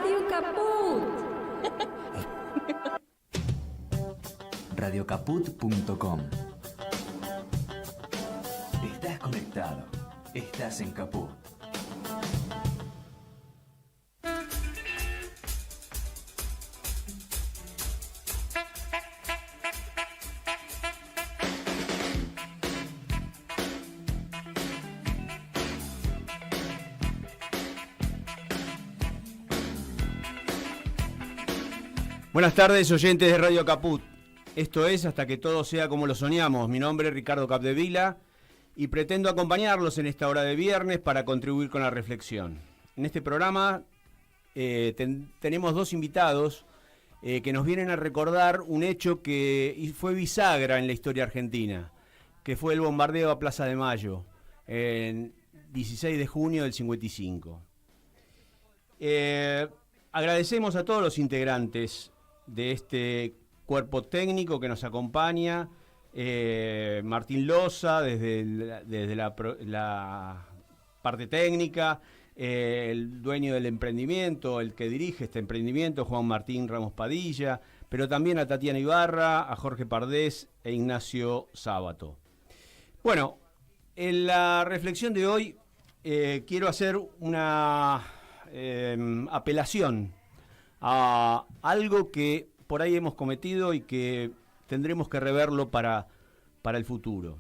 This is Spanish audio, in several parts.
Radio Caput. Radiocaput.com. Estás conectado. Estás en Caput. Buenas tardes, oyentes de Radio Caput. Esto es Hasta que todo sea como lo soñamos. Mi nombre es Ricardo Capdevila y pretendo acompañarlos en esta hora de viernes para contribuir con la reflexión. En este programa tenemos dos invitados que nos vienen a recordar un hecho que fue bisagra en la historia argentina, que fue el bombardeo a Plaza de Mayo, en 16 de junio del 55. Agradecemos a todos los integrantes de este cuerpo técnico que nos acompaña, Martín Loza desde la parte técnica, el dueño del emprendimiento, el que dirige este emprendimiento, Juan Martín Ramos Padilla, pero también a Tatiana Ibarra, a Jorge Pardés e Ignacio Sábato. Bueno, en la reflexión de hoy quiero hacer una apelación a algo que por ahí hemos cometido y que tendremos que reverlo para el futuro.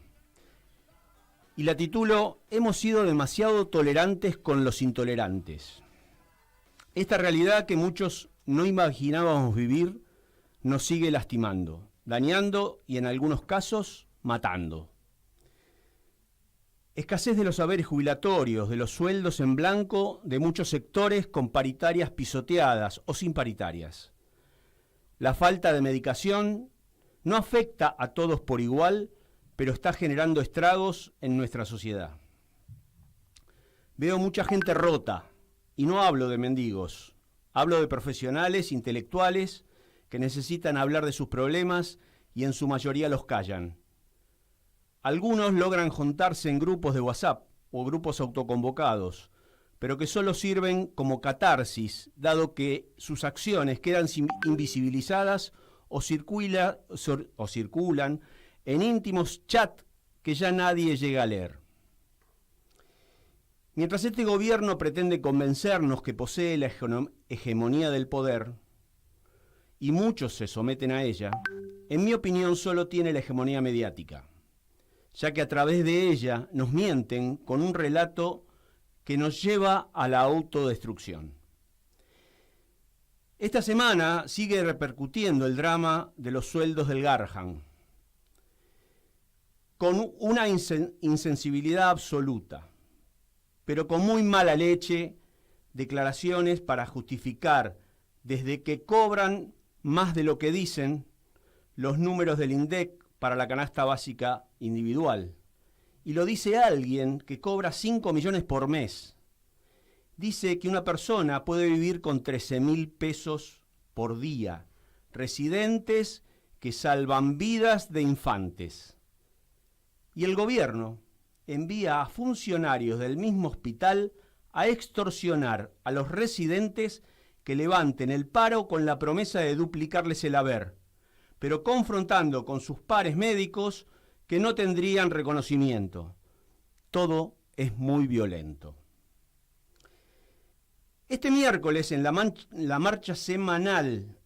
Y la titulo: Hemos sido demasiado tolerantes con los intolerantes. Esta realidad que muchos no imaginábamos vivir nos sigue lastimando, dañando y en algunos casos matando. Escasez de los saberes jubilatorios, de los sueldos en blanco de muchos sectores con paritarias pisoteadas o sin paritarias. La falta de medicación no afecta a todos por igual, pero está generando estragos en nuestra sociedad. Veo mucha gente rota, y no hablo de mendigos, hablo de profesionales, intelectuales, que necesitan hablar de sus problemas y en su mayoría los callan. Algunos logran juntarse en grupos de WhatsApp o grupos autoconvocados, pero que solo sirven como catarsis, dado que sus acciones quedan invisibilizadas o circulan en íntimos chats que ya nadie llega a leer. Mientras este gobierno pretende convencernos que posee la hegemonía del poder, y muchos se someten a ella, en mi opinión solo tiene la hegemonía mediática, ya que a través de ella nos mienten con un relato que nos lleva a la autodestrucción. Esta semana sigue repercutiendo el drama de los sueldos del Garrahan, con una insensibilidad absoluta, pero con muy mala leche, declaraciones para justificar, desde que cobran más de lo que dicen, los números del INDEC para la canasta básica individual. Y lo dice alguien que cobra 5 millones por mes. Dice que una persona puede vivir con 13.000 pesos por día. Residentes que salvan vidas de infantes. Y el gobierno envía a funcionarios del mismo hospital a extorsionar a los residentes que levanten el paro con la promesa de duplicarles el haber, pero confrontando con sus pares médicos que no tendrían reconocimiento. Todo es muy violento. Este miércoles, en la marcha semanal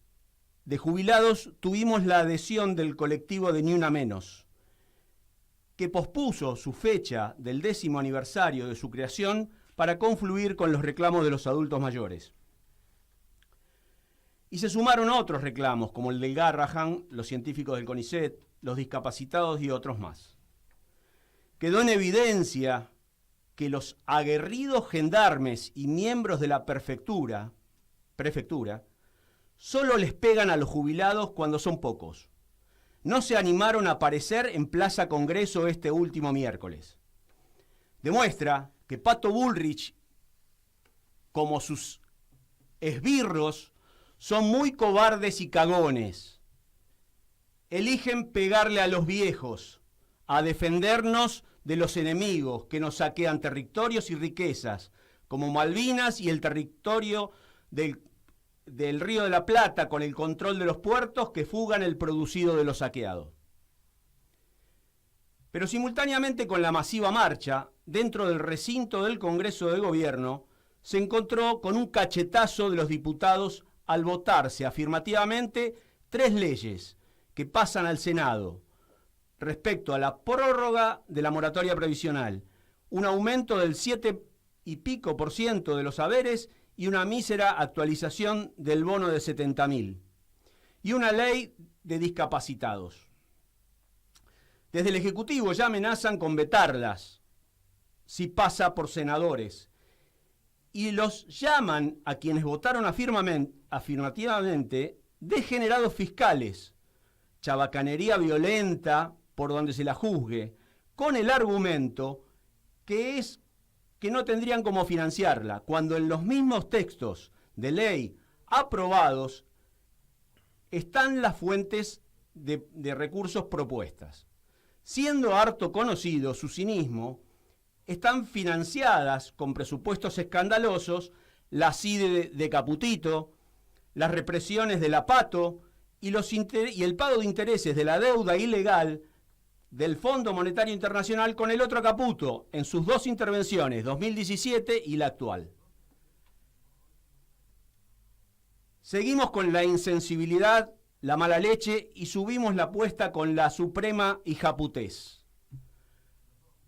de jubilados, tuvimos la adhesión del colectivo de Ni Una Menos, que pospuso su fecha del 10º aniversario de su creación para confluir con los reclamos de los adultos mayores. Y se sumaron otros reclamos, como el del Garrahan, los científicos del CONICET, los discapacitados y otros más. Quedó en evidencia que los aguerridos gendarmes y miembros de la prefectura solo les pegan a los jubilados cuando son pocos. No se animaron a aparecer en Plaza Congreso este último miércoles. Demuestra que Pato Bullrich, como sus esbirros, son muy cobardes y cagones. Eligen pegarle a los viejos, a defendernos de los enemigos que nos saquean territorios y riquezas, como Malvinas y el territorio del del Río de la Plata con el control de los puertos que fugan el producido de los saqueados. Pero simultáneamente con la masiva marcha, dentro del recinto del Congreso de Gobierno, se encontró con un cachetazo de los diputados al votarse afirmativamente 3 leyes que pasan al Senado respecto a la prórroga de la moratoria previsional, un aumento del 7 y pico por ciento de los haberes y una mísera actualización del bono de 70.000, y una ley de discapacitados. Desde el Ejecutivo ya amenazan con vetarlas si pasa por senadores, y los llaman a quienes votaron afirmativamente degenerados fiscales, chabacanería violenta por donde se la juzgue, con el argumento que es que no tendrían cómo financiarla, cuando en los mismos textos de ley aprobados están las fuentes de recursos propuestas. Siendo harto conocido su cinismo, están financiadas con presupuestos escandalosos la CIDE de Caputito, las represiones de la Pato y el pago de intereses de la deuda ilegal del Fondo Monetario Internacional con el otro Caputo en sus 2 intervenciones, 2017 y la actual. Seguimos con la insensibilidad, la mala leche y subimos la apuesta con la suprema hijaputés.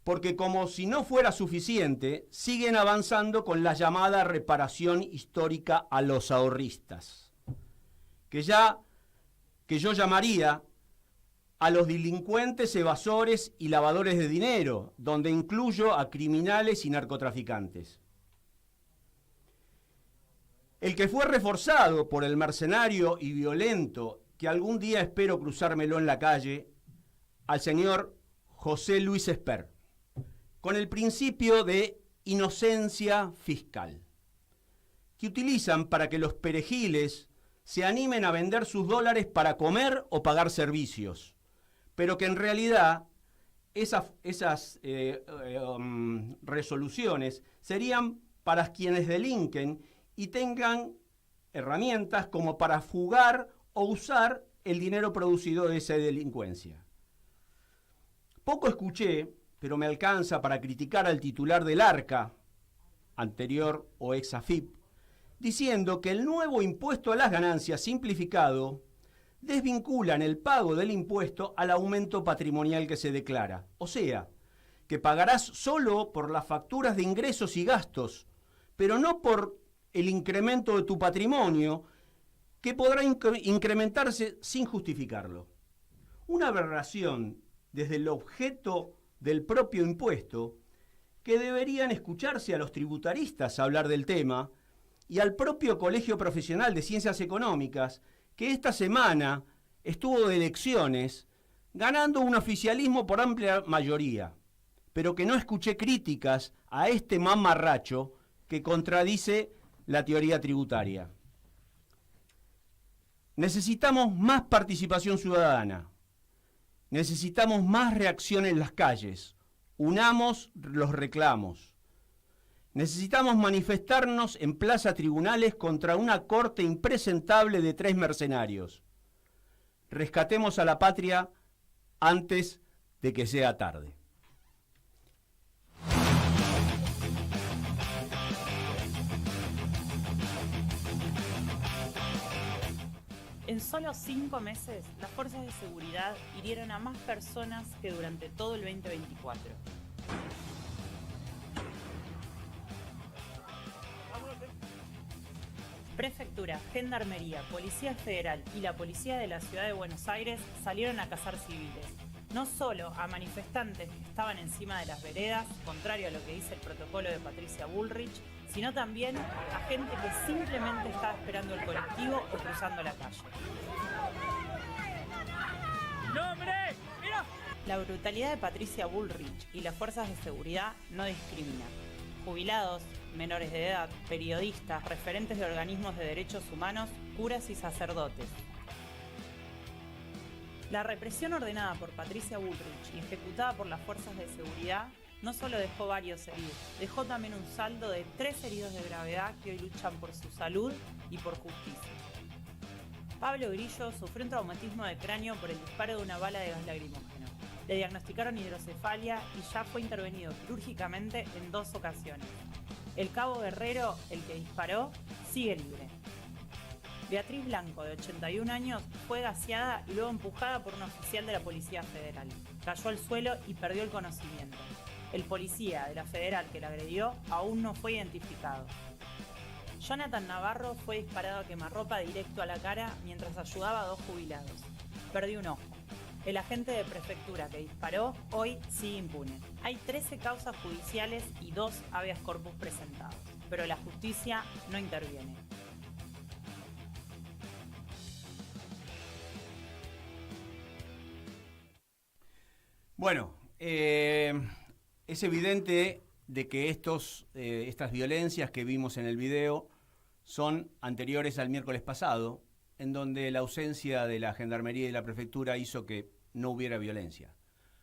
Porque como si no fuera suficiente, siguen avanzando con la llamada reparación histórica a los ahorristas, que yo llamaría a los delincuentes, evasores y lavadores de dinero, donde incluyo a criminales y narcotraficantes. El que fue reforzado por el mercenario y violento, que algún día espero cruzármelo en la calle, al señor José Luis Esper, con el principio de inocencia fiscal, que utilizan para que los perejiles se animen a vender sus dólares para comer o pagar servicios, pero que en realidad esas resoluciones serían para quienes delinquen y tengan herramientas como para fugar o usar el dinero producido de esa delincuencia. Poco escuché, pero me alcanza para criticar al titular del ARCA, anterior o ex AFIP, diciendo que el nuevo impuesto a las ganancias simplificado desvinculan el pago del impuesto al aumento patrimonial que se declara. O sea, que pagarás solo por las facturas de ingresos y gastos, pero no por el incremento de tu patrimonio, que podrá incrementarse sin justificarlo. Una aberración desde el objeto del propio impuesto, que deberían escucharse a los tributaristas hablar del tema y al propio Colegio Profesional de Ciencias Económicas, que esta semana estuvo de elecciones ganando un oficialismo por amplia mayoría, pero que no escuché críticas a este mamarracho que contradice la teoría tributaria. Necesitamos más participación ciudadana, necesitamos más reacción en las calles, unamos los reclamos. Necesitamos manifestarnos en plaza tribunales contra una corte impresentable de 3 mercenarios. Rescatemos a la patria antes de que sea tarde. En solo 5 meses, las fuerzas de seguridad hirieron a más personas que durante todo el 2024. Prefectura, Gendarmería, Policía Federal y la Policía de la Ciudad de Buenos Aires salieron a cazar civiles, no solo a manifestantes que estaban encima de las veredas, contrario a lo que dice el protocolo de Patricia Bullrich, sino también a gente que simplemente estaba esperando el colectivo o cruzando la calle. ¡Nombre! ¡Mira! La brutalidad de Patricia Bullrich y las fuerzas de seguridad no discriminan. Jubilados, menores de edad, periodistas, referentes de organismos de derechos humanos, curas y sacerdotes. La represión ordenada por Patricia Bullrich y ejecutada por las fuerzas de seguridad no solo dejó varios heridos, dejó también un saldo de 3 heridos de gravedad que hoy luchan por su salud y por justicia. Pablo Grillo sufrió un traumatismo de cráneo por el disparo de una bala de gas lacrimógeno. Le diagnosticaron hidrocefalia y ya fue intervenido quirúrgicamente en 2 ocasiones. El cabo Guerrero, el que disparó, sigue libre. Beatriz Blanco, de 81 años, fue gaseada y luego empujada por un oficial de la Policía Federal. Cayó al suelo y perdió el conocimiento. El policía de la Federal que la agredió aún no fue identificado. Jonathan Navarro fue disparado a quemarropa directo a la cara mientras ayudaba a 2 jubilados. Perdió un ojo. El agente de prefectura que disparó hoy sigue impune. Hay 13 causas judiciales y 2 habeas corpus presentados, pero la justicia no interviene. Bueno, es evidente de que estas violencias que vimos en el video son anteriores al miércoles pasado, en donde la ausencia de la Gendarmería y la Prefectura hizo que no hubiera violencia.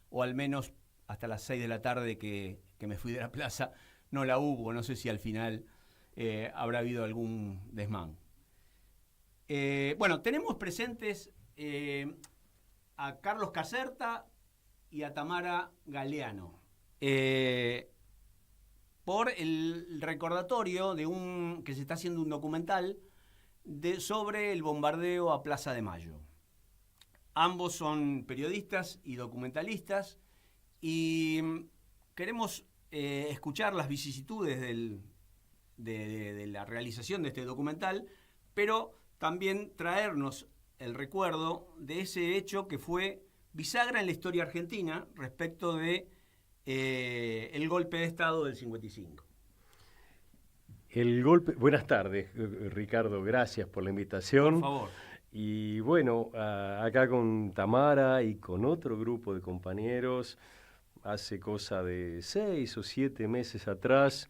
O al menos hasta las 6 de la tarde que me fui de la plaza, no la hubo. No sé si al final habrá habido algún desmán. Bueno, tenemos presentes a Carlos Caserta y a Tamara Galeano. Por el recordatorio de que se está haciendo un documental sobre el bombardeo a Plaza de Mayo. Ambos son periodistas y documentalistas y queremos escuchar las vicisitudes de la realización de este documental, pero también traernos el recuerdo de ese hecho que fue bisagra en la historia argentina respecto de el golpe de Estado del 55. Buenas tardes, Ricardo, gracias por la invitación. Por favor. Y bueno, acá con Tamara y con otro grupo de compañeros, hace cosa de 6 o 7 meses atrás,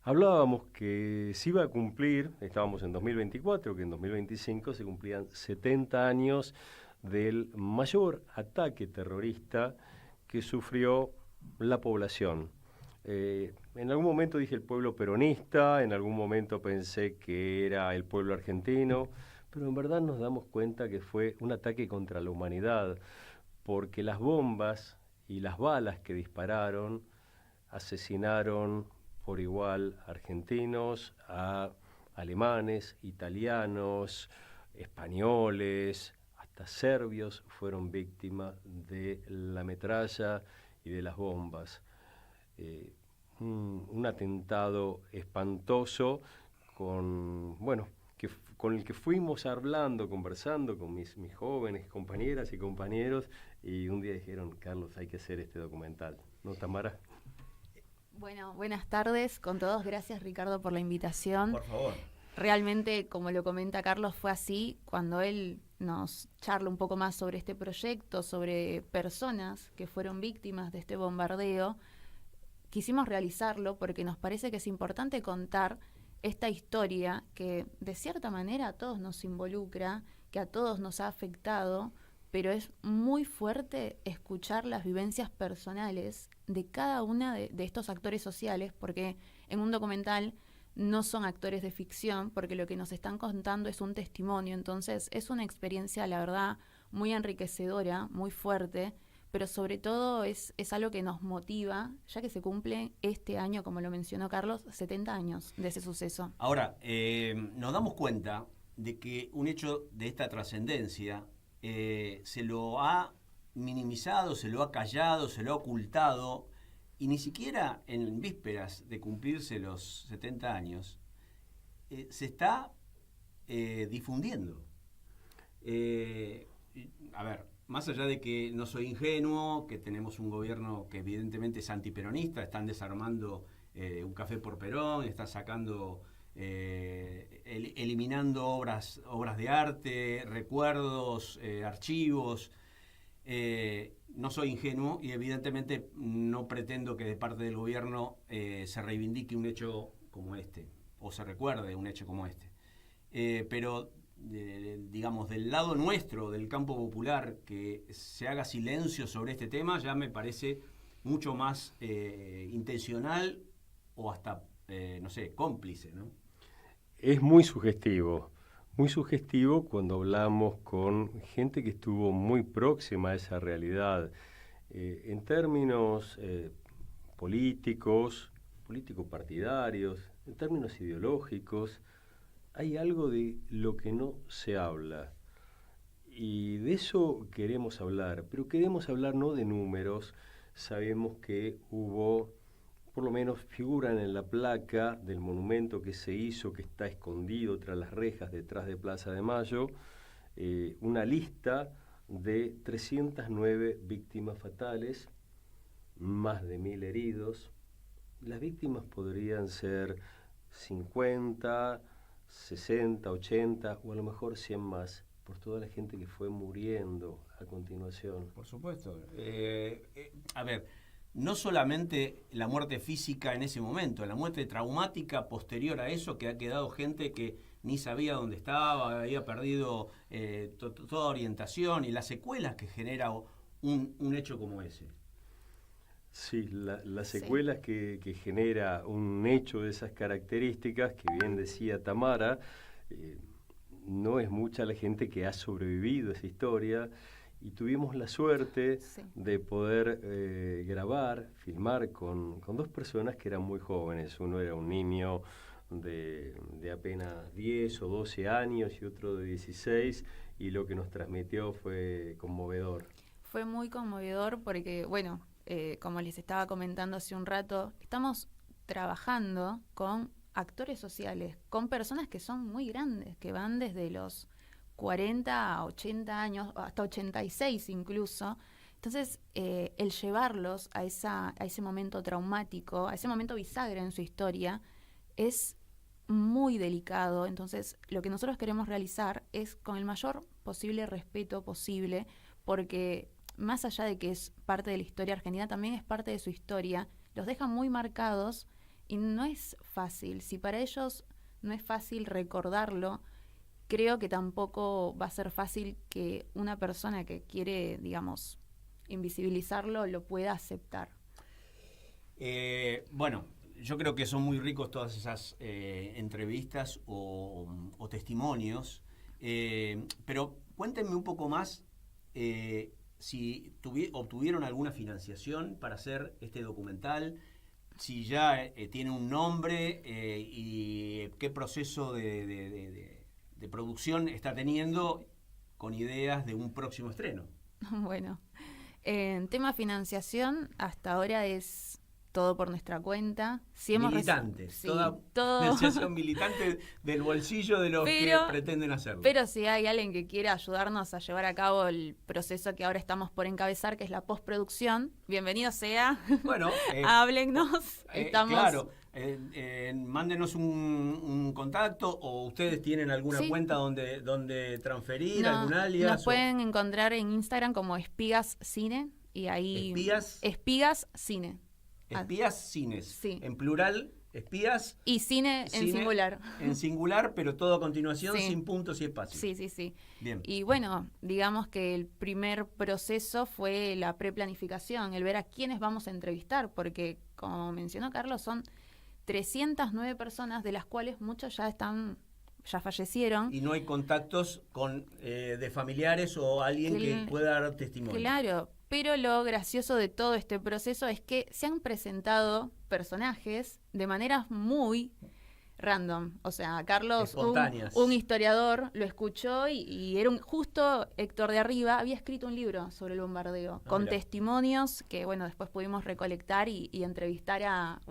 hablábamos que se iba a cumplir, estábamos en 2024, que en 2025 se cumplían 70 años del mayor ataque terrorista que sufrió la población. En algún momento dije el pueblo peronista, en algún momento pensé que era el pueblo argentino, pero en verdad nos damos cuenta que fue un ataque contra la humanidad, porque las bombas y las balas que dispararon asesinaron por igual a argentinos, a alemanes, italianos, españoles, hasta serbios fueron víctimas de la metralla y de las bombas. Un atentado espantoso con el que fuimos hablando, conversando con mis jóvenes compañeras y compañeros, y un día dijeron, Carlos, hay que hacer este documental. ¿No, Tamara? Bueno, buenas tardes con todos. Gracias, Ricardo, por la invitación. Por favor. Realmente, como lo comenta Carlos, fue así cuando él nos charla un poco más sobre este proyecto, sobre personas que fueron víctimas de este bombardeo. Quisimos realizarlo porque nos parece que es importante contar esta historia que de cierta manera a todos nos involucra, que a todos nos ha afectado, pero es muy fuerte escuchar las vivencias personales de cada una de estos actores sociales, porque en un documental no son actores de ficción, porque lo que nos están contando es un testimonio. Entonces es una experiencia, la verdad, muy enriquecedora, muy fuerte, pero sobre todo es algo que nos motiva, ya que se cumple este año, como lo mencionó Carlos, 70 años de ese suceso. Ahora, nos damos cuenta de que un hecho de esta trascendencia se lo ha minimizado, se lo ha callado, se lo ha ocultado, y ni siquiera en vísperas de cumplirse los 70 años se está difundiendo. A ver, más allá de que no soy ingenuo, que tenemos un gobierno que evidentemente es antiperonista, están desarmando un café por Perón, están sacando, eliminando obras de arte, recuerdos, archivos. No soy ingenuo y evidentemente no pretendo que de parte del gobierno se reivindique un hecho como este, o se recuerde un hecho como este. Pero digamos, del lado nuestro, del campo popular, que se haga silencio sobre este tema, ya me parece mucho más intencional o hasta, no sé, cómplice, ¿no? Es muy sugestivo cuando hablamos con gente que estuvo muy próxima a esa realidad. En términos político-partidarios, en términos ideológicos, hay algo de lo que no se habla. Y de eso queremos hablar, pero queremos hablar no de números. Sabemos que hubo, por lo menos figuran en la placa del monumento que se hizo, que está escondido tras las rejas detrás de Plaza de Mayo, una lista de 309 víctimas fatales, más de 1000 heridos. Las víctimas podrían ser 50, 60, 80 o a lo mejor 100 más, por toda la gente que fue muriendo a continuación. Por supuesto. A ver, no solamente la muerte física en ese momento, la muerte traumática posterior a eso, que ha quedado gente que ni sabía dónde estaba, había perdido toda orientación, y las secuelas que genera un hecho como ese. Sí, las secuelas que genera un hecho de esas características, que bien decía Tamara, no es mucha la gente que ha sobrevivido a esa historia, y tuvimos la suerte de poder filmar con dos personas que eran muy jóvenes. Uno era un niño de apenas 10 o 12 años y otro de 16, y lo que nos transmitió fue conmovedor. Fue muy conmovedor porque, bueno, como les estaba comentando hace un rato, estamos trabajando con actores sociales, con personas que son muy grandes, que van desde los 40 a 80 años, hasta 86 incluso. Entonces, el llevarlos a ese momento traumático, a ese momento bisagra en su historia, es muy delicado. Entonces, lo que nosotros queremos realizar es con el mayor posible respeto posible, porque más allá de que es parte de la historia argentina, también es parte de su historia, los deja muy marcados y no es fácil. Si para ellos no es fácil recordarlo, creo que tampoco va a ser fácil que una persona que quiere, digamos, invisibilizarlo, lo pueda aceptar. Bueno, yo creo que son muy ricos todas esas entrevistas o testimonios, pero cuéntenme un poco más si obtuvieron alguna financiación para hacer este documental, si ya tiene un nombre y qué proceso de producción está teniendo con ideas de un próximo estreno. Bueno, en tema financiación, hasta ahora es todo por nuestra cuenta. Sí, militantes, sí, toda financiación militante del bolsillo de los que pretenden hacerlo. Pero si hay alguien que quiera ayudarnos a llevar a cabo el proceso que ahora estamos por encabezar, que es la postproducción, bienvenido sea. Bueno, háblennos. Estamos... Claro, mándenos un contacto, o ustedes tienen alguna cuenta donde transferir, algún alias. Nos pueden encontrar en Instagram como Espigas Cine, y ahí... Espigas Cine. Espías Cines, sí. En plural, espías. Y cine en singular. En singular, pero todo a continuación, sin puntos y espacios. Sí. Bien. Y bueno, digamos que el primer proceso fue la preplanificación, el ver a quiénes vamos a entrevistar, porque como mencionó Carlos, son 309 personas, de las cuales muchos ya fallecieron. Y no hay contactos de familiares o alguien que pueda dar testimonio. Claro. Pero lo gracioso de todo este proceso es que se han presentado personajes de maneras muy random. O sea, Carlos, un historiador, lo escuchó y era justo Héctor de Arriba había escrito un libro sobre el bombardeo, con testimonios que, bueno, después pudimos recolectar y entrevistar a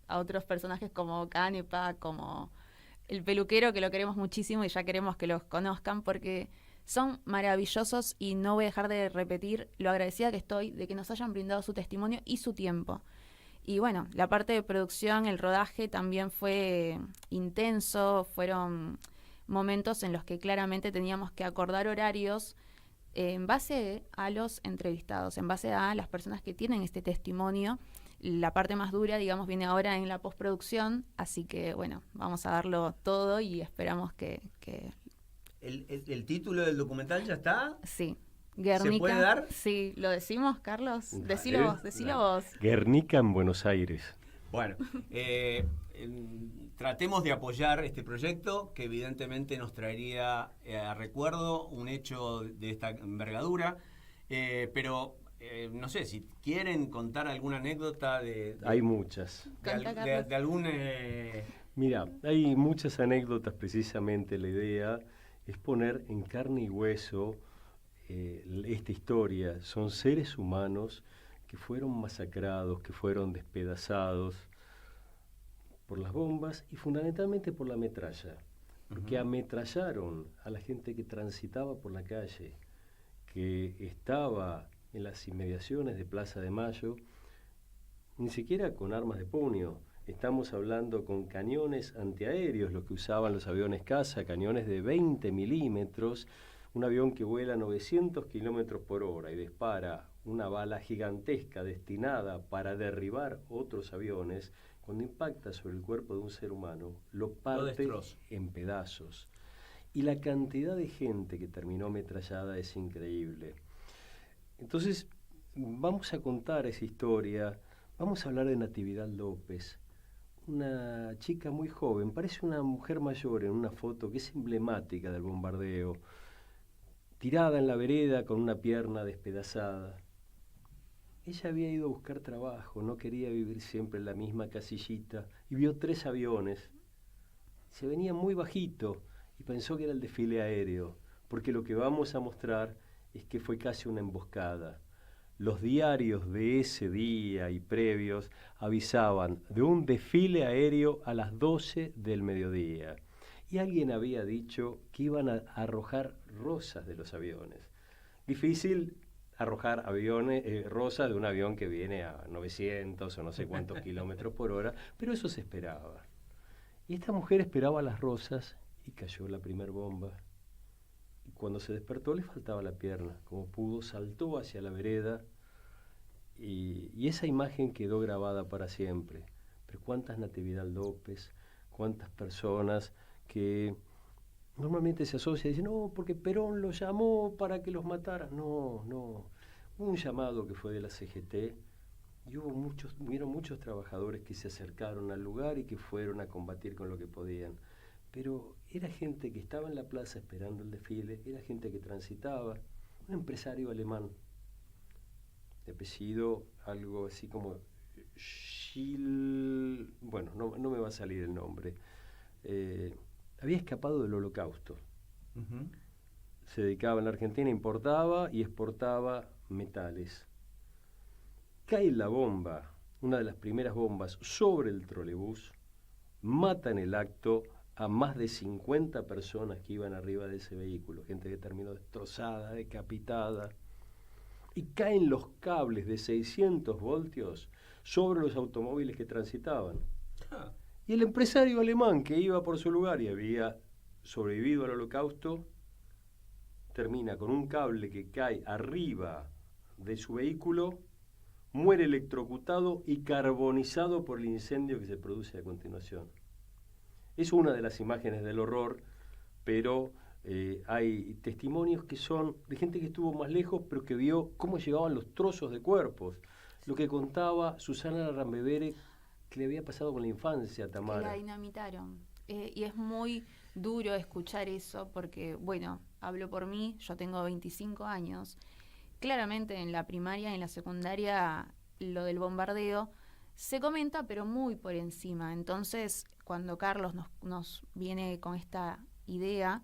otros personajes como Canepa, como el peluquero, que lo queremos muchísimo y ya queremos que los conozcan porque... son maravillosos y no voy a dejar de repetir lo agradecida que estoy de que nos hayan brindado su testimonio y su tiempo. Y bueno, la parte de producción, el rodaje también fue intenso, fueron momentos en los que claramente teníamos que acordar horarios en base a los entrevistados, en base a las personas que tienen este testimonio. La parte más dura, digamos, viene ahora en la postproducción, así que bueno, vamos a darlo todo y esperamos que ¿El título del documental ya está? Sí. Guernica. ¿Se puede dar? Sí, ¿lo decimos, Carlos? Dale, Decilo vos. Guernica en Buenos Aires. Bueno, tratemos de apoyar este proyecto que evidentemente nos traería a recuerdo un hecho de esta envergadura, pero no sé, si quieren contar alguna anécdota Hay muchas. de algún... Mira, hay muchas anécdotas. Precisamente la idea es poner en carne y hueso esta historia. Son seres humanos que fueron masacrados, que fueron despedazados por las bombas y fundamentalmente por la metralla, porque ametrallaron a la gente que transitaba por la calle, que estaba en las inmediaciones de Plaza de Mayo, ni siquiera con armas de puño. Estamos hablando con cañones antiaéreos, los que usaban los aviones caza, cañones de 20 milímetros, un avión que vuela 900 kilómetros por hora y dispara una bala gigantesca destinada para derribar otros aviones. Cuando impacta sobre el cuerpo de un ser humano, lo parte en pedazos. Y la cantidad de gente que terminó ametrallada es increíble. Entonces, vamos a contar esa historia, vamos a hablar de Natividad López, una chica muy joven, parece una mujer mayor en una foto que es emblemática del bombardeo, tirada en la vereda con una pierna despedazada. Ella había ido a buscar trabajo, no quería vivir siempre en la misma casillita, y vio 3 aviones. Se venía muy bajito y pensó que era el desfile aéreo, porque lo que vamos a mostrar es que fue casi una emboscada. Los diarios de ese día y previos avisaban de un desfile aéreo a las 12 del mediodía. Y alguien había dicho que iban a arrojar rosas de los aviones. Difícil arrojar rosas de un avión que viene a 900 o no sé cuántos kilómetros por hora, pero eso se esperaba. Y esta mujer esperaba las rosas y cayó la primer bomba. Y cuando se despertó le faltaba la pierna. Como pudo, saltó hacia la vereda y esa imagen quedó grabada para siempre. Pero cuántas Natividad López, cuántas personas que normalmente se asocia y dicen, no, porque Perón los llamó para que los matara. No, no. Hubo un llamado que fue de la CGT y hubieron muchos trabajadores que se acercaron al lugar y que fueron a combatir con lo que podían. Pero era gente que estaba en la plaza esperando el desfile, era gente que transitaba, un empresario alemán, de apellido algo así como Schill, bueno, no me va a salir el nombre, había escapado del Holocausto. Se dedicaba en la Argentina, importaba y exportaba metales. Cae la bomba, una de las primeras bombas, sobre el trolebús, mata en el acto a más de 50 personas que iban arriba de ese vehículo, gente que terminó destrozada, decapitada, y caen los cables de 600 voltios sobre los automóviles que transitaban. Y el empresario alemán que iba por su lugar y había sobrevivido al Holocausto, termina con un cable que cae arriba de su vehículo, muere electrocutado y carbonizado por el incendio que se produce a continuación. Es una de las imágenes del horror, pero hay testimonios que son de gente que estuvo más lejos, pero que vio cómo llegaban los trozos de cuerpos. Lo que contaba Susana Rambevere, que le había pasado con la infancia a Tamara. Que la dinamitaron. Y es muy duro escuchar eso, porque, bueno, hablo por mí, yo tengo 25 años. Claramente en la primaria y en la secundaria lo del bombardeo se comenta, pero muy por encima. Entonces, cuando Carlos nos viene con esta idea,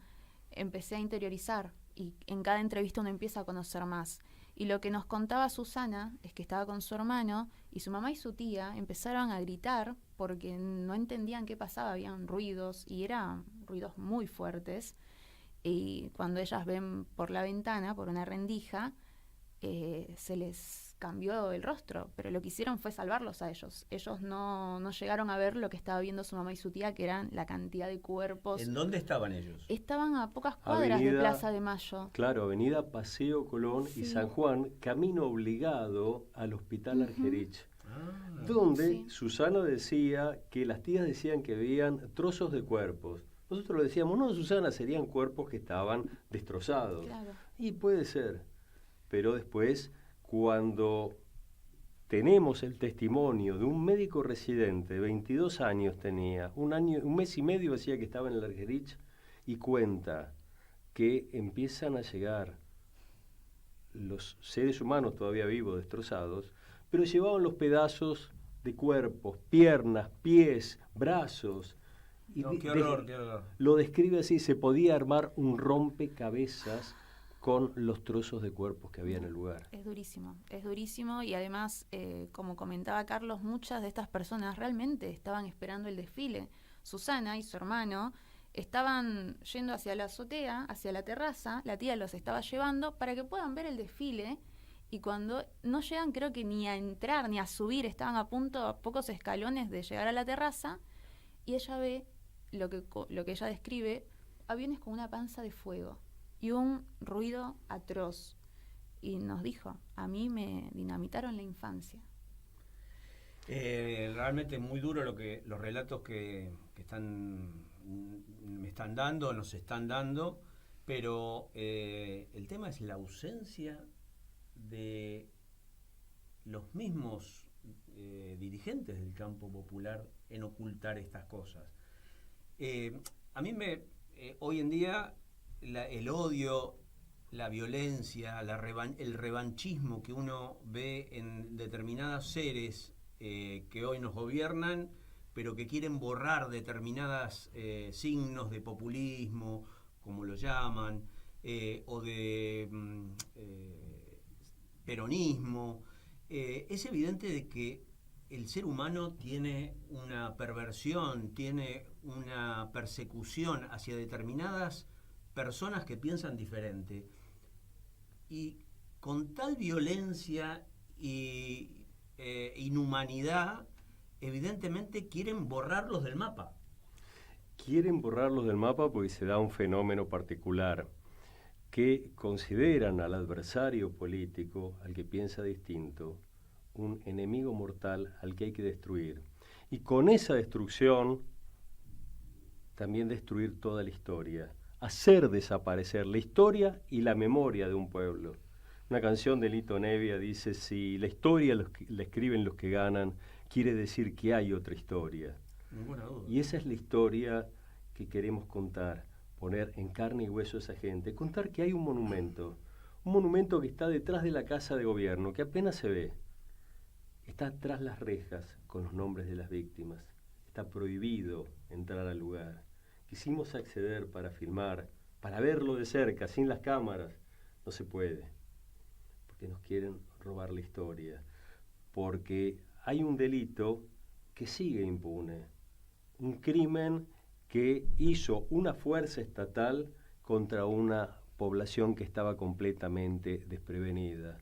empecé a interiorizar y en cada entrevista uno empieza a conocer más. Y lo que nos contaba Susana es que estaba con su hermano y su mamá y su tía empezaron a gritar porque no entendían qué pasaba, habían ruidos y eran ruidos muy fuertes. Y cuando ellas ven por la ventana, por una rendija, se les cambió el rostro, pero lo que hicieron fue salvarlos a ellos. Ellos no llegaron a ver lo que estaba viendo su mamá y su tía, que eran la cantidad de cuerpos. ¿En dónde estaban ellos? Estaban a pocas cuadras de Plaza de Mayo. Claro, avenida Paseo Colón y San Juan, camino obligado al Hospital Argerich, donde Susana decía que las tías decían que veían trozos de cuerpos. Nosotros le decíamos, no, Susana, serían cuerpos que estaban destrozados. Claro. Y puede ser. pero después, cuando tenemos el testimonio de un médico residente, 22 años tenía, un mes y medio decía que estaba en el Argerich, y cuenta que empiezan a llegar los seres humanos todavía vivos, destrozados, pero llevaban los pedazos de cuerpos, piernas, pies, brazos. Y No, qué horror, qué horror. Lo describe así: se podía armar un rompecabezas con los trozos de cuerpos que había en el lugar. Es durísimo y además, como comentaba Carlos, muchas de estas personas realmente estaban esperando el desfile. Susana y su hermano estaban yendo hacia la azotea, hacia la terraza, la tía los estaba llevando para que puedan ver el desfile, y cuando no llegan, creo que ni a entrar ni a subir, estaban a pocos escalones de llegar a la terraza, y ella ve lo que ella describe: aviones con una panza de fuego y un ruido atroz. Y nos dijo: a mí me dinamitaron la infancia. Realmente muy duro los relatos que me están dando, nos están dando, pero el tema es la ausencia de los mismos dirigentes del campo popular en ocultar estas cosas. A mí hoy en día el odio, la violencia, el revanchismo que uno ve en determinados seres que hoy nos gobiernan, pero que quieren borrar determinadas signos de populismo, como lo llaman, o de peronismo, es evidente de que el ser humano tiene una perversión, tiene una persecución hacia determinadas personas que piensan diferente, y con tal violencia y inhumanidad, evidentemente quieren borrarlos del mapa. Quieren borrarlos del mapa porque se da un fenómeno particular, que consideran al adversario político, al que piensa distinto, un enemigo mortal al que hay que destruir. Y con esa destrucción también destruir toda la historia, hacer desaparecer la historia y la memoria de un pueblo. Una canción de Lito Nebbia dice: si la historia la escriben los que ganan, quiere decir que hay otra historia. Ninguna duda. Y esa es la historia que queremos contar, poner en carne y hueso a esa gente, contar que hay un monumento que está detrás de la casa de gobierno, que apenas se ve, está tras las rejas con los nombres de las víctimas, está prohibido entrar al lugar. Quisimos acceder para filmar, para verlo de cerca, sin las cámaras, no se puede, porque nos quieren robar la historia, porque hay un delito que sigue impune, un crimen que hizo una fuerza estatal contra una población que estaba completamente desprevenida.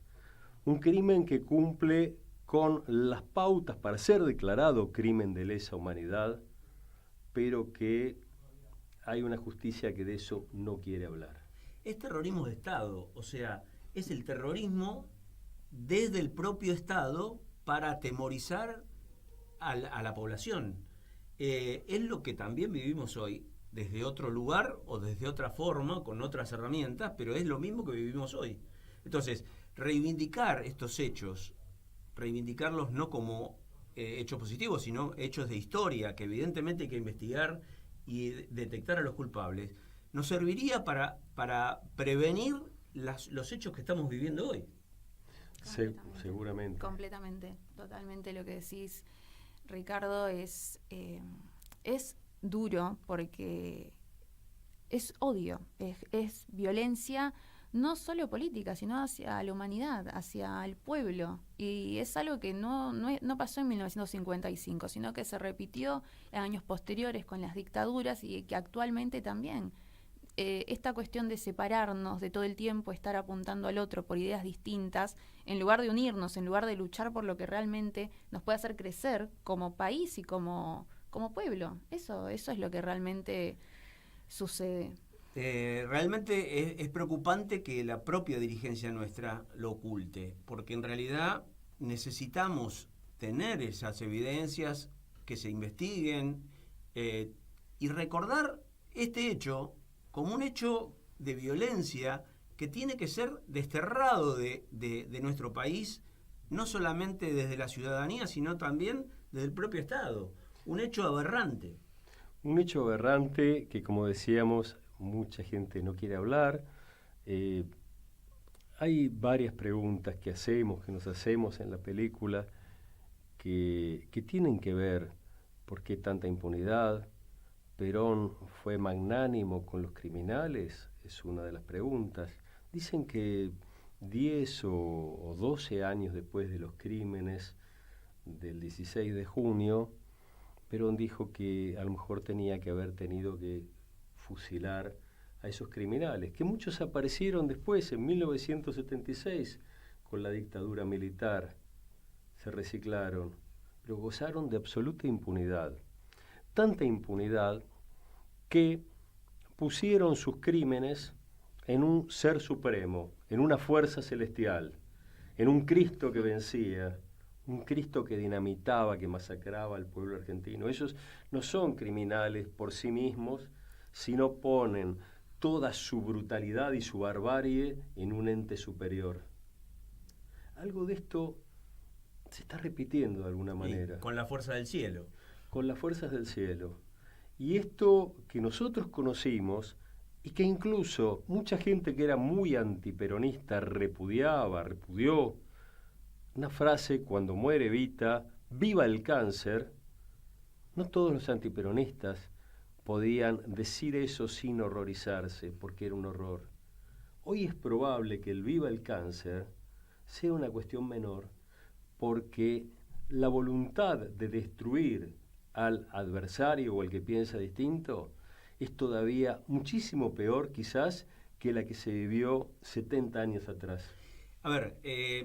Un crimen que cumple con las pautas para ser declarado crimen de lesa humanidad, pero que hay una justicia que de eso no quiere hablar. Es terrorismo de Estado, o sea, es el terrorismo desde el propio Estado para atemorizar a la población. Es lo que también vivimos hoy, desde otro lugar o desde otra forma, con otras herramientas, pero es lo mismo que vivimos hoy. Entonces, reivindicar estos hechos, reivindicarlos no como hechos positivos, sino hechos de historia, que evidentemente hay que investigar y detectar a los culpables, nos serviría para prevenir los hechos que estamos viviendo hoy. Seguramente. Completamente, totalmente lo que decís, Ricardo, es duro porque es odio, es violencia, no solo política, sino hacia la humanidad, hacia el pueblo. Y es algo que no pasó en 1955, sino que se repitió en años posteriores con las dictaduras y que actualmente también. Esta cuestión de separarnos, de todo el tiempo estar apuntando al otro por ideas distintas, en lugar de unirnos, en lugar de luchar por lo que realmente nos puede hacer crecer como país y como pueblo. Eso es lo que realmente sucede. Realmente es preocupante que la propia dirigencia nuestra lo oculte, porque en realidad necesitamos tener esas evidencias, que se investiguen y recordar este hecho como un hecho de violencia que tiene que ser desterrado de nuestro país, no solamente desde la ciudadanía, sino también desde el propio Estado. Un hecho aberrante. Un hecho aberrante que, como decíamos, mucha gente no quiere hablar. Hay varias preguntas que nos hacemos en la película, que tienen que ver por qué tanta impunidad. Perón fue magnánimo con los criminales, es una de las preguntas. Dicen que 10 o 12 años después de los crímenes del 16 de junio, Perón dijo que a lo mejor tenía que haber tenido que fusilar a esos criminales, que muchos aparecieron después, en 1976, con la dictadura militar, se reciclaron, pero gozaron de absoluta impunidad. Tanta impunidad que pusieron sus crímenes en un ser supremo, en una fuerza celestial, en un Cristo que vencía, un Cristo que dinamitaba, que masacraba al pueblo argentino. Ellos no son criminales por sí mismos, sino ponen toda su brutalidad y su barbarie en un ente superior. Algo de esto se está repitiendo de alguna manera. Y con la fuerza del cielo. Con las fuerzas del cielo. Y esto que nosotros conocimos, y que incluso mucha gente que era muy antiperonista repudió, una frase cuando muere Evita, ¡viva el cáncer! No todos los antiperonistas podían decir eso sin horrorizarse, porque era un horror. Hoy es probable que el viva el cáncer sea una cuestión menor, porque la voluntad de destruir al adversario o al que piensa distinto es todavía muchísimo peor quizás que la que se vivió 70 años atrás. A ver,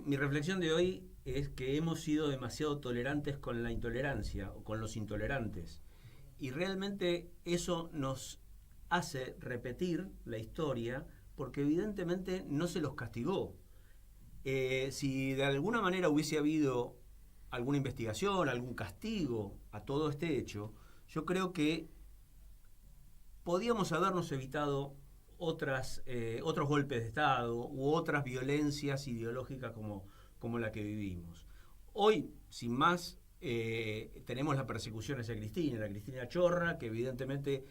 mi reflexión de hoy es que hemos sido demasiado tolerantes con la intolerancia o con los intolerantes. Y realmente eso nos hace repetir la historia porque evidentemente no se los castigó. Si de alguna manera hubiese habido alguna investigación, algún castigo a todo este hecho, yo creo que podíamos habernos evitado otros golpes de Estado u otras violencias ideológicas como la que vivimos. Hoy, sin más, tenemos la persecución hacia la Cristina Chorra, que evidentemente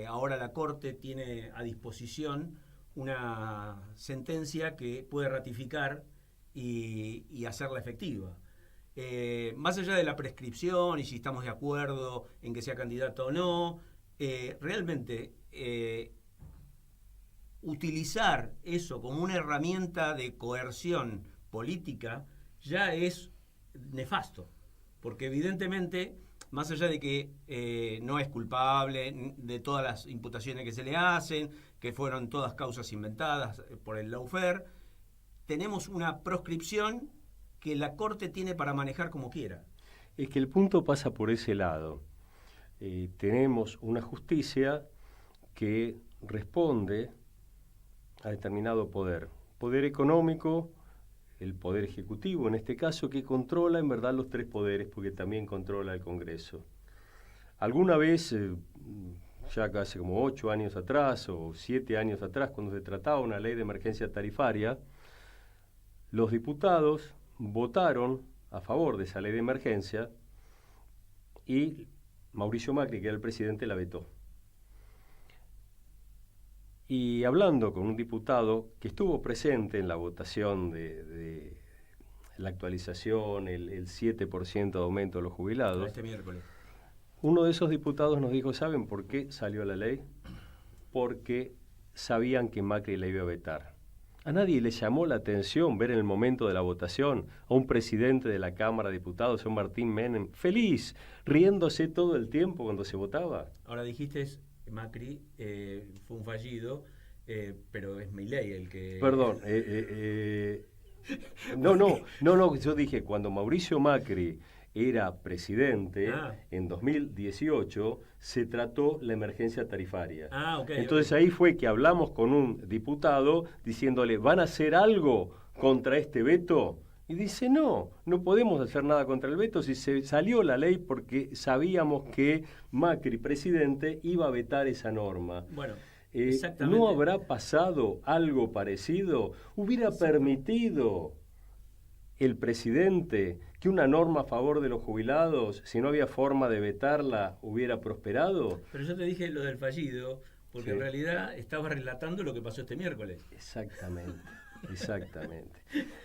ahora la Corte tiene a disposición una sentencia que puede ratificar y hacerla efectiva. Más allá de la prescripción y si estamos de acuerdo en que sea candidato o no, realmente utilizar eso como una herramienta de coerción política ya es nefasto, porque evidentemente, más allá de que no es culpable de todas las imputaciones que se le hacen, que fueron todas causas inventadas por el lawfare, tenemos una proscripción que la Corte tiene para manejar como quiera. Es que el punto pasa por ese lado. Tenemos una justicia que responde a determinado poder económico, el poder ejecutivo en este caso, que controla en verdad los tres poderes, porque también controla el Congreso. Alguna vez, ya hace como 8 años atrás o 7 años atrás, cuando se trataba una ley de emergencia tarifaria, los diputados votaron a favor de esa ley de emergencia y Mauricio Macri, que era el presidente, la vetó. Y hablando con un diputado que estuvo presente en la votación de la actualización, el 7% de aumento de los jubilados, Este miércoles. uno de esos diputados nos dijo, ¿saben por qué salió la ley? Porque sabían que Macri la iba a vetar. A nadie le llamó la atención ver en el momento de la votación a un presidente de la Cámara de Diputados, a un Martín Menem, feliz, riéndose todo el tiempo cuando se votaba. Ahora dijiste, Macri fue un fallido, pero es Milei el que... Perdón, no, yo dije, cuando Mauricio Macri era presidente, en 2018, se trató la emergencia tarifaria. Entonces ahí fue que hablamos con un diputado diciéndole, ¿van a hacer algo contra este veto? Y dice, no podemos hacer nada contra el veto si se salió la ley porque sabíamos que Macri, presidente, iba a vetar esa norma. Bueno. Exactamente. ¿No habrá pasado algo parecido? ¿Hubiera permitido el presidente que una norma a favor de los jubilados, si no había forma de vetarla, hubiera prosperado? Pero yo te dije lo del fallido, porque Sí. en realidad estaba relatando lo que pasó este miércoles. Exactamente, exactamente.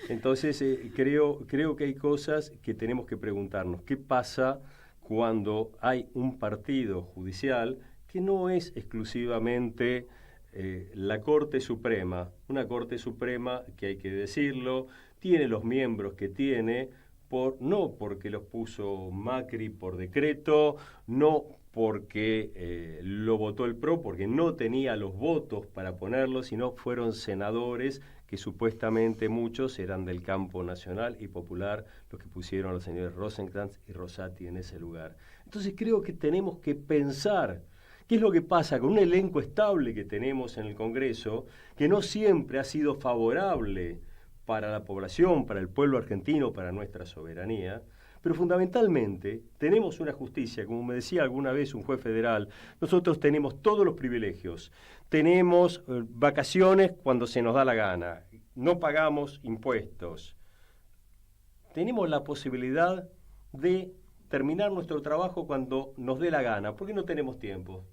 Entonces, creo que hay cosas que tenemos que preguntarnos. ¿Qué pasa cuando hay un partido judicial que no es exclusivamente la Corte Suprema? Una Corte Suprema que, hay que decirlo, tiene los miembros que tiene, no porque los puso Macri por decreto, no porque lo votó el PRO, porque no tenía los votos para ponerlo, sino fueron senadores que supuestamente muchos eran del campo nacional y popular, los que pusieron a los señores Rosenkrantz y Rosati en ese lugar. Entonces creo que tenemos que pensar qué es lo que pasa con un elenco estable que tenemos en el Congreso, que no siempre ha sido favorable para la población, para el pueblo argentino, para nuestra soberanía, pero fundamentalmente tenemos una justicia, como me decía alguna vez un juez federal, nosotros tenemos todos los privilegios, tenemos vacaciones cuando se nos da la gana, no pagamos impuestos, tenemos la posibilidad de terminar nuestro trabajo cuando nos dé la gana, porque no tenemos tiempo.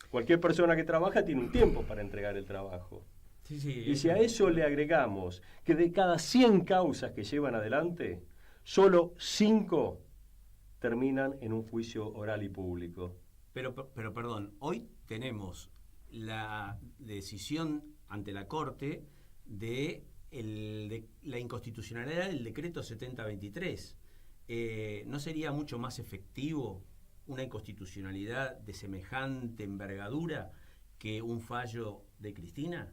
Cualquier persona que trabaja tiene un tiempo para entregar el trabajo. Sí, sí, y si a eso le agregamos que de cada 100 causas que llevan adelante, solo 5 terminan en un juicio oral y público. Pero perdón, hoy tenemos la decisión ante la Corte de la inconstitucionalidad del decreto 7023. ¿No sería mucho más efectivo una inconstitucionalidad de semejante envergadura que un fallo de Cristina?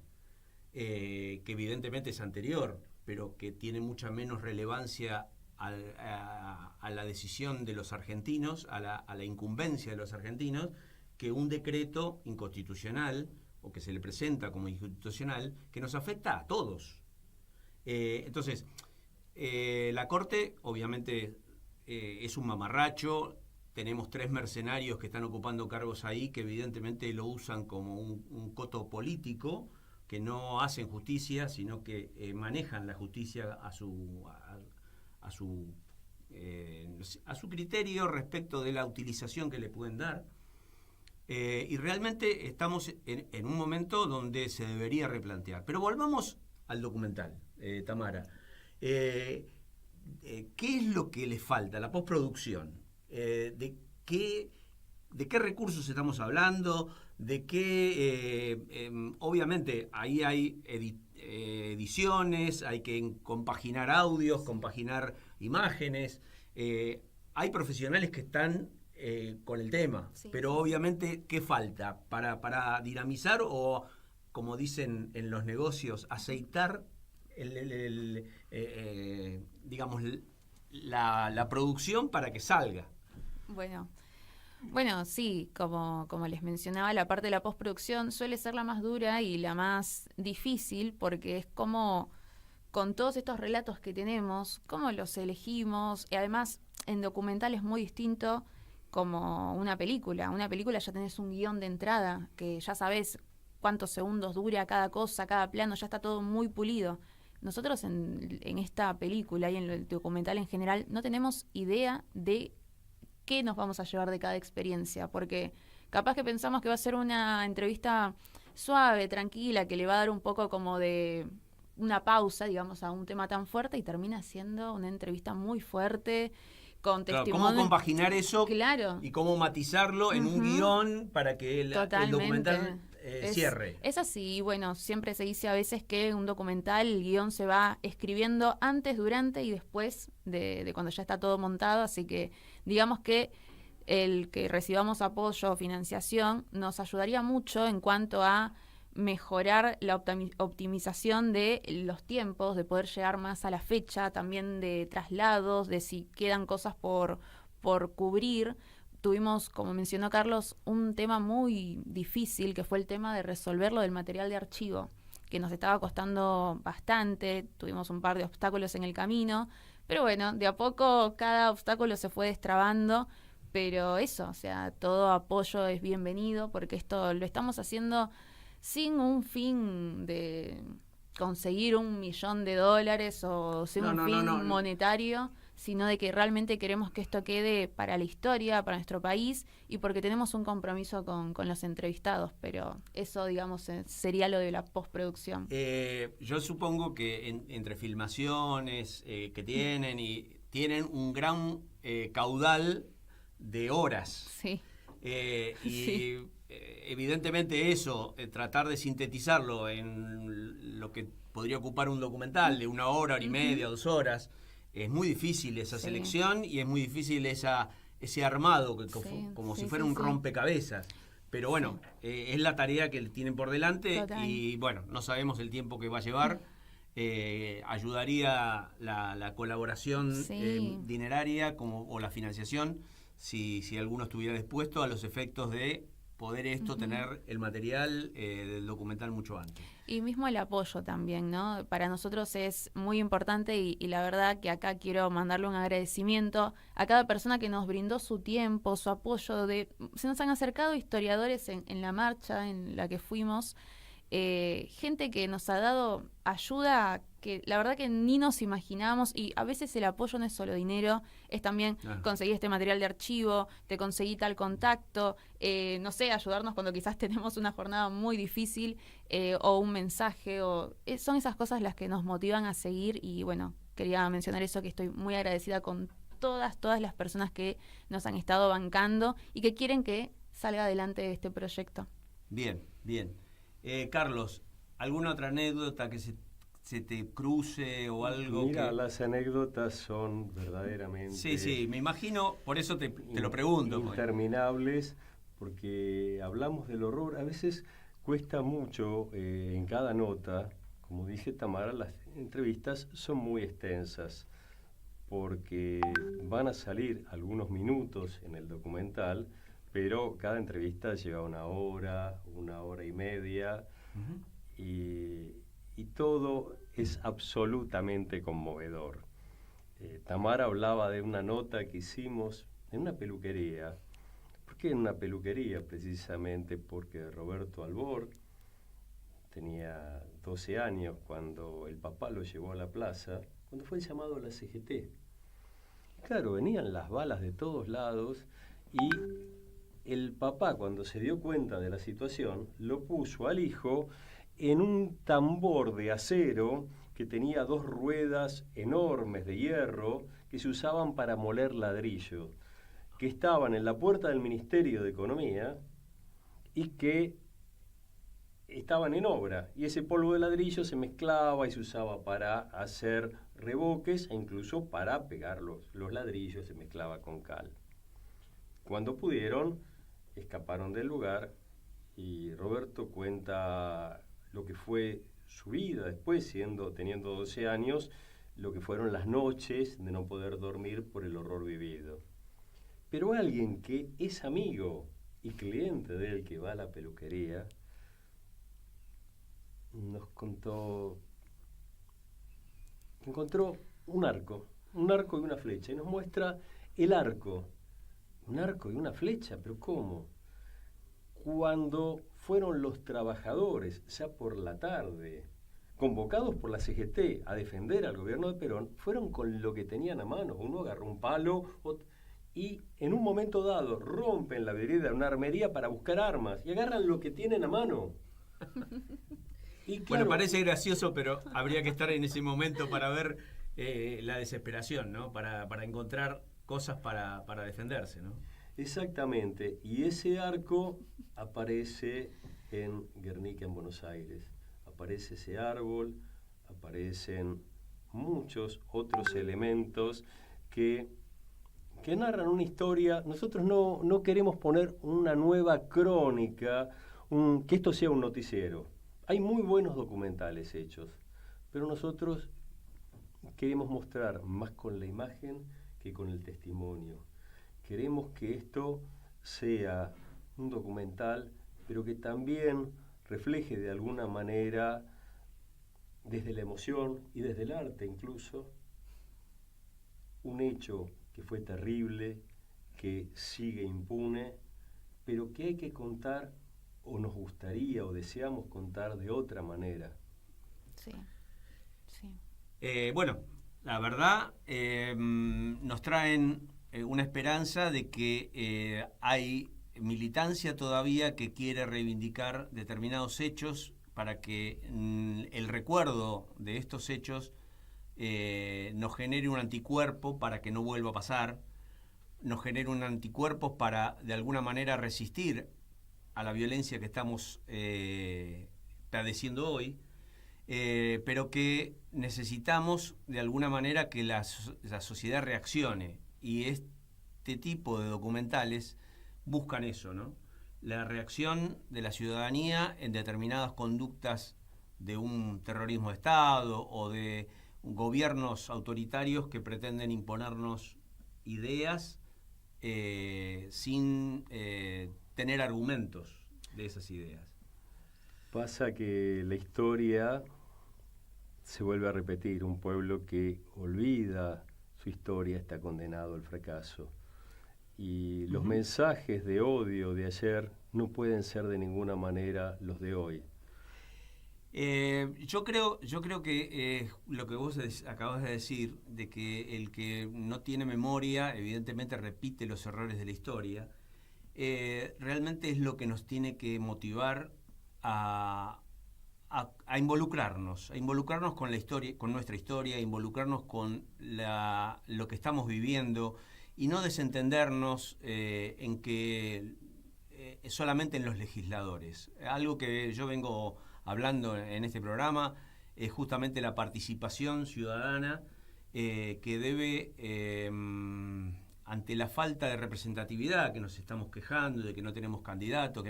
Que evidentemente es anterior, pero que tiene mucha menos relevancia a la decisión de los argentinos, a la incumbencia de los argentinos, que un decreto inconstitucional, o que se le presenta como inconstitucional, que nos afecta a todos. Entonces, la Corte obviamente es un mamarracho. Tenemos 3 mercenarios que están ocupando cargos ahí, que evidentemente lo usan como un coto político, que no hacen justicia, sino que manejan la justicia a su criterio respecto de la utilización que le pueden dar. Y realmente estamos en un momento donde se debería replantear. Pero volvamos al documental, Tamara. ¿Qué es lo que le falta? La postproducción. ¿De qué recursos estamos hablando? De que obviamente ahí hay ediciones, hay que compaginar audios, compaginar imágenes, hay profesionales que están con el tema, sí. Pero obviamente, ¿qué falta? ¿Para dinamizar o, como dicen en los negocios, aceitar digamos, la producción para que salga? Bueno, sí, como les mencionaba, la parte de la postproducción suele ser la más dura y la más difícil, porque es como, con todos estos relatos que tenemos, cómo los elegimos, y además en documental es muy distinto como una película. Una película ya tenés un guión de entrada, que ya sabés cuántos segundos dura cada cosa, cada plano, ya está todo muy pulido. Nosotros en esta película y en el documental en general no tenemos idea de qué nos vamos a llevar de cada experiencia, porque capaz que pensamos que va a ser una entrevista suave, tranquila, que le va a dar un poco como de una pausa, digamos, a un tema tan fuerte, y termina siendo una entrevista muy fuerte, con testimonio. ¿Cómo compaginar eso? Claro. Y cómo matizarlo en un guión para que el documental cierre. Es así, bueno, siempre se dice a veces que un documental, el guión se va escribiendo antes, durante y después de cuando ya está todo montado, así que digamos que el que recibamos apoyo o financiación nos ayudaría mucho en cuanto a mejorar la optimización de los tiempos, de poder llegar más a la fecha, también de traslados, de si quedan cosas por cubrir. Tuvimos, como mencionó Carlos, un tema muy difícil, que fue el tema de resolver lo del material de archivo, que nos estaba costando bastante. Tuvimos un par de obstáculos en el camino, pero bueno, de a poco cada obstáculo se fue destrabando. Pero eso, o sea, todo apoyo es bienvenido, porque esto lo estamos haciendo sin un fin de conseguir $1 millón o sin un fin monetario, sino de que realmente queremos que esto quede para la historia, para nuestro país, y porque tenemos un compromiso con los entrevistados, pero eso, digamos, sería lo de la postproducción. Yo supongo que entre filmaciones que tienen un gran caudal de horas. Sí. Sí. Evidentemente eso, tratar de sintetizarlo en lo que podría ocupar un documental de 1 hora, hora y media, 2 horas, es muy difícil esa selección y es muy difícil ese armado, como si fuera un rompecabezas. Pero bueno, es la tarea que tienen por delante. Total. Y bueno, no sabemos el tiempo que va a llevar. Ayudaría la colaboración dineraria o la financiación si alguno estuviera dispuesto a los efectos de poder tener el material del documental mucho antes. Y mismo el apoyo también, ¿no? Para nosotros es muy importante y la verdad que acá quiero mandarle un agradecimiento a cada persona que nos brindó su tiempo, su apoyo. Se nos han acercado historiadores en la marcha en la que fuimos, gente que nos ha dado ayuda que la verdad que ni nos imaginábamos, y a veces el apoyo no es solo dinero, es también conseguir este material de archivo, te conseguí tal contacto, no sé, ayudarnos cuando quizás tenemos una jornada muy difícil, o un mensaje, son esas cosas las que nos motivan a seguir. Y bueno, quería mencionar eso, que estoy muy agradecida con todas las personas que nos han estado bancando y que quieren que salga adelante este proyecto. Bien. Carlos, ¿alguna otra anécdota que se te cruce o algo? Mira, las anécdotas son verdaderamente... Sí, me imagino, por eso te lo pregunto. Interminables, porque hablamos del horror. A veces cuesta mucho en cada nota. Como dice Tamara, las entrevistas son muy extensas, porque van a salir algunos minutos en el documental, pero cada entrevista lleva 1 hora, 1 hora y media, y todo es absolutamente conmovedor. Tamara hablaba de una nota que hicimos en una peluquería. ¿Por qué en una peluquería? Precisamente porque Roberto Albor tenía 12 años cuando el papá lo llevó a la plaza, cuando fue el llamado a la CGT. Claro, venían las balas de todos lados y el papá, cuando se dio cuenta de la situación, lo puso al hijo en un tambor de acero que tenía 2 ruedas enormes de hierro que se usaban para moler ladrillo, que estaban en la puerta del Ministerio de Economía y que estaban en obra. Y ese polvo de ladrillo se mezclaba y se usaba para hacer revoques e incluso para pegar los ladrillos, se mezclaba con cal. Cuando pudieron, escaparon del lugar y Roberto cuenta lo que fue su vida después, teniendo 12 años, lo que fueron las noches de no poder dormir por el horror vivido. Pero alguien que es amigo y cliente de él, que va a la peluquería, nos contó que encontró un arco y una flecha, y nos muestra el arco. Un arco y una flecha, ¿pero cómo? Cuando fueron los trabajadores, ya por la tarde, convocados por la CGT a defender al gobierno de Perón, fueron con lo que tenían a mano. Uno agarró un palo y en un momento dado rompen la vereda de una armería para buscar armas y agarran lo que tienen a mano. Y claro, bueno, parece gracioso, pero habría que estar en ese momento para ver la desesperación, ¿no? Para encontrar cosas para defenderse, ¿no? Exactamente, y ese arco aparece en Guernica, en Buenos Aires. Aparece ese árbol, aparecen muchos otros elementos que narran una historia. Nosotros no queremos poner una nueva crónica, que esto sea un noticiero. Hay muy buenos documentales hechos, pero nosotros queremos mostrar más con la imagen que con el testimonio. Queremos que esto sea un documental, pero que también refleje de alguna manera, desde la emoción y desde el arte incluso, un hecho que fue terrible, que sigue impune, pero que hay que contar o nos gustaría o deseamos contar de otra manera. Sí, sí. Bueno, la verdad nos traen una esperanza de que hay militancia todavía que quiere reivindicar determinados hechos para que el recuerdo de estos hechos nos genere un anticuerpo para que no vuelva a pasar, nos genere un anticuerpo para de alguna manera resistir a la violencia que estamos padeciendo hoy, pero que necesitamos de alguna manera que la sociedad reaccione, y este tipo de documentales buscan eso, ¿no? La reacción de la ciudadanía en determinadas conductas de un terrorismo de Estado o de gobiernos autoritarios que pretenden imponernos ideas sin tener argumentos de esas ideas. Pasa que la historia se vuelve a repetir. Un pueblo que olvida su historia está condenado al fracaso. Y los mensajes de odio de ayer no pueden ser de ninguna manera los de hoy. Yo creo que lo que vos acabas de decir, de que el que no tiene memoria, evidentemente repite los errores de la historia, realmente es lo que nos tiene que motivar a involucrarnos con la historia, con nuestra historia, a involucrarnos con lo que estamos viviendo y no desentendernos en que solamente en los legisladores. Algo que yo vengo hablando en este programa es justamente la participación ciudadana que debe, ante la falta de representatividad que nos estamos quejando, de que no tenemos candidatos,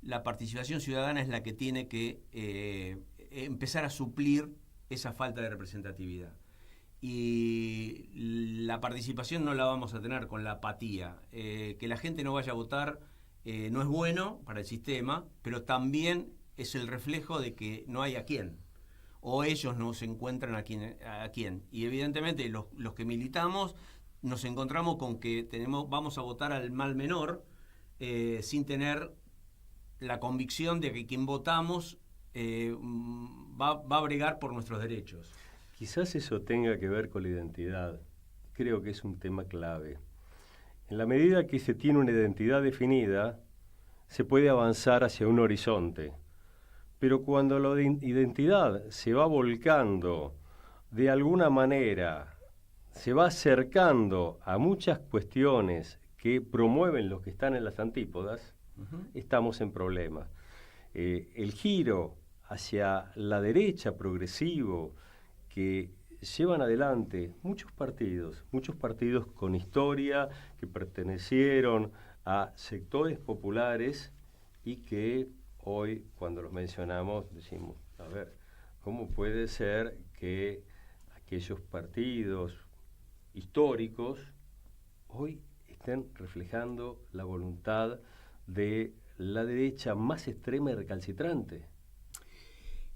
la participación ciudadana es la que tiene que empezar a suplir esa falta de representatividad. Y la participación no la vamos a tener con la apatía. Que la gente no vaya a votar no es bueno para el sistema, pero también es el reflejo de que no hay a quién, o ellos no se encuentran a quién. Y evidentemente los que militamos nos encontramos con que vamos a votar al mal menor sin tener la convicción de que quien votamos va a bregar por nuestros derechos. Quizás eso tenga que ver con la identidad. Creo que es un tema clave. En la medida que se tiene una identidad definida, se puede avanzar hacia un horizonte. Pero cuando la identidad se va volcando de alguna manera, se va acercando a muchas cuestiones que promueven los que están en las antípodas, estamos en problemas. El giro hacia la derecha progresivo que llevan adelante muchos partidos con historia, que pertenecieron a sectores populares y que hoy, cuando los mencionamos, decimos, a ver, ¿cómo puede ser que aquellos partidos históricos hoy estén reflejando la voluntad de la derecha más extrema y recalcitrante?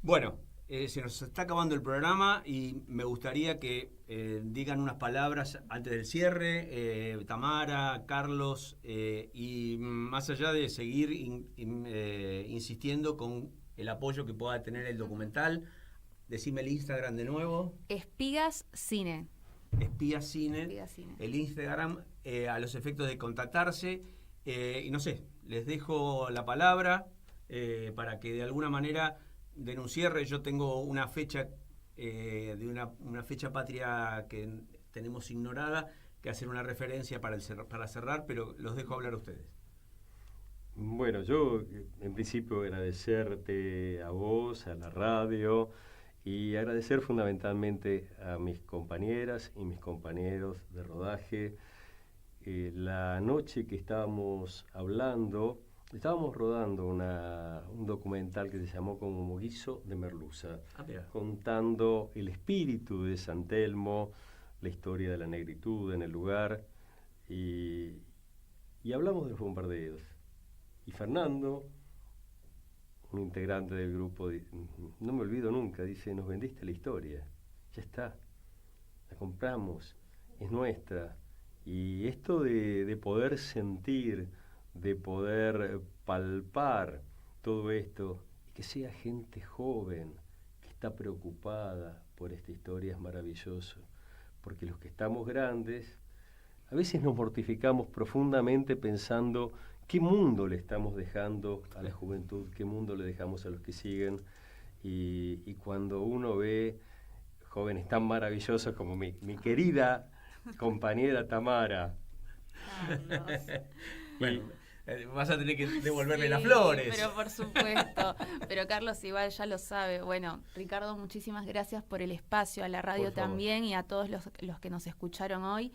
Bueno, se nos está acabando el programa y me gustaría que digan unas palabras antes del cierre, Tamara, Carlos, y más allá de seguir insistiendo con el apoyo que pueda tener el documental, decime el Instagram de nuevo. Espigas Cine. Espías Cine. Espigas Cine. El Instagram, a los efectos de contactarse, y no sé, les dejo la palabra para que de alguna manera den un cierre. Yo tengo una fecha de una fecha patria que tenemos ignorada, que hacer una referencia para cerrar, pero los dejo hablar a ustedes. Bueno, yo en principio agradecerte a vos, a la radio, y agradecer fundamentalmente a mis compañeras y mis compañeros de rodaje. La noche que estábamos rodando un documental que se llamó como Guiso de Merluza, contando el espíritu de San Telmo, la historia de la negritud en el lugar, y hablamos de los bombardeos. Y Fernando, un integrante del grupo, no me olvido nunca, dice, nos vendiste la historia, ya está, la compramos, es nuestra. Y esto de poder sentir, de poder palpar todo esto, y que sea gente joven que está preocupada por esta historia, es maravilloso, porque los que estamos grandes a veces nos mortificamos profundamente pensando qué mundo le estamos dejando a la juventud, qué mundo le dejamos a los que siguen, y cuando uno ve jóvenes tan maravillosos como mi querida compañera Tamara. Bueno, vas a tener que devolverle Sí, las flores. Pero por supuesto. Pero Carlos igual ya lo sabe. Bueno, Ricardo, muchísimas gracias por el espacio, a la radio también y a todos los que nos escucharon hoy.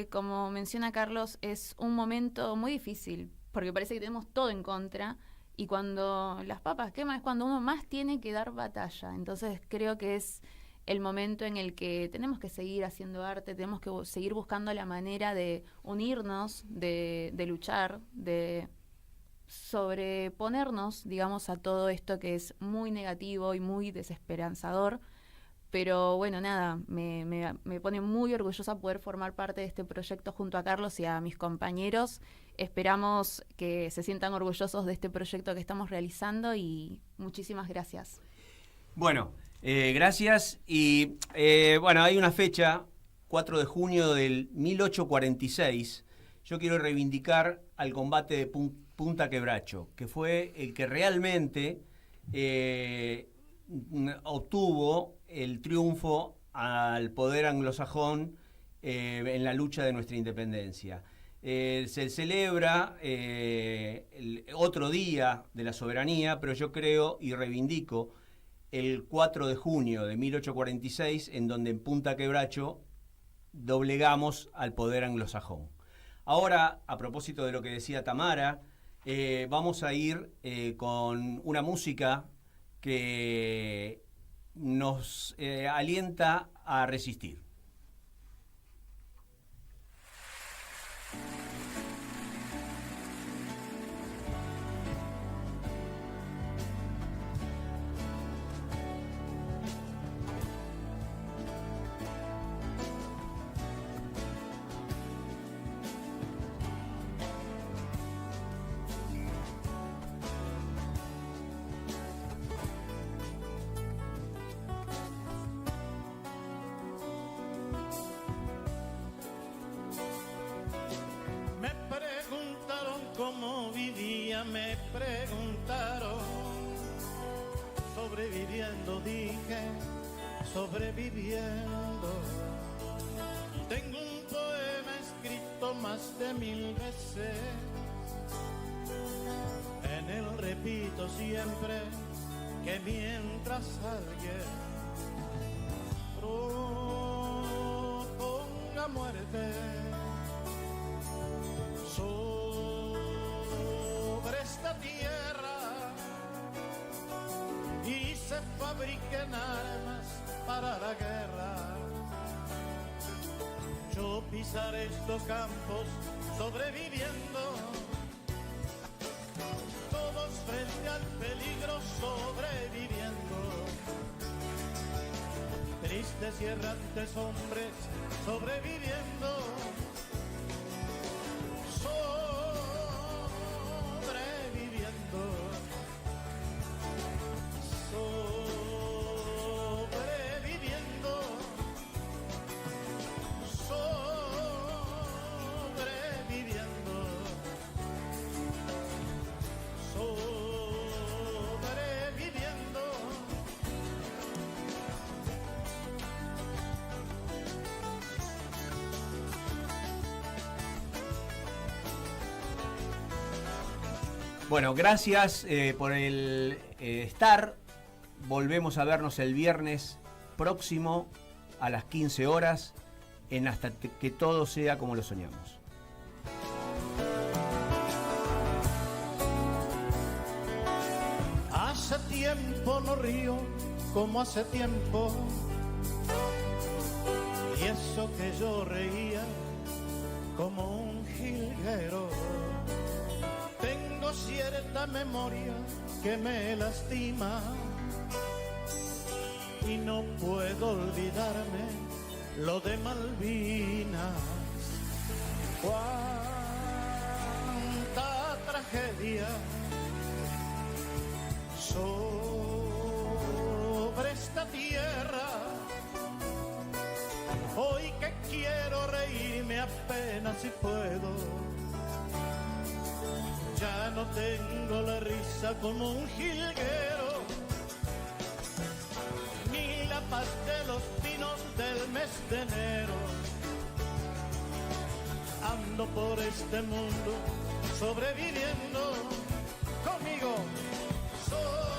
Como menciona Carlos, es un momento muy difícil, porque parece que tenemos todo en contra, y cuando las papas queman es cuando uno más tiene que dar batalla. Entonces creo que es el momento en el que tenemos que seguir haciendo arte, tenemos que seguir buscando la manera de unirnos, de luchar, de sobreponernos, digamos, a todo esto que es muy negativo y muy desesperanzador. Pero bueno, nada, me pone muy orgullosa poder formar parte de este proyecto junto a Carlos y a mis compañeros. Esperamos que se sientan orgullosos de este proyecto que estamos realizando y muchísimas gracias. Bueno, gracias. Y bueno, hay una fecha, 4 de junio del 1846. Yo quiero reivindicar al combate de Punta Quebracho, que fue el que realmente obtuvo el triunfo al poder anglosajón en la lucha de nuestra independencia. Se celebra el otro día de la soberanía, pero yo creo y reivindico el 4 de junio de 1846, en donde en Punta Quebracho doblegamos al poder anglosajón. Ahora, a propósito de lo que decía Tamara, vamos a ir con una música que nos alienta a resistir. Cómo vivía, me preguntaron. Sobreviviendo, dije, sobreviviendo. Tengo un poema escrito más de 1000 veces. En él repito siempre que mientras alguien proponga muerte sobre esta tierra y se fabriquen armas para la guerra, yo pisaré estos campos sobreviviendo, todos frente al peligro sobreviviendo, tristes y errantes hombres sobreviviendo. Bueno, gracias por el estar. Volvemos a vernos el viernes próximo a las 15 horas en Hasta que todo sea como lo soñamos. Hace tiempo no río como hace tiempo, y eso que yo reía como un jilguero. Tengo cierta memoria que me lastima y no puedo olvidarme lo de Malvinas. Cuánta tragedia reírme apenas si puedo. Ya no tengo la risa como un jilguero, ni la paz de los pinos del mes de enero. Ando por este mundo sobreviviendo conmigo. Soy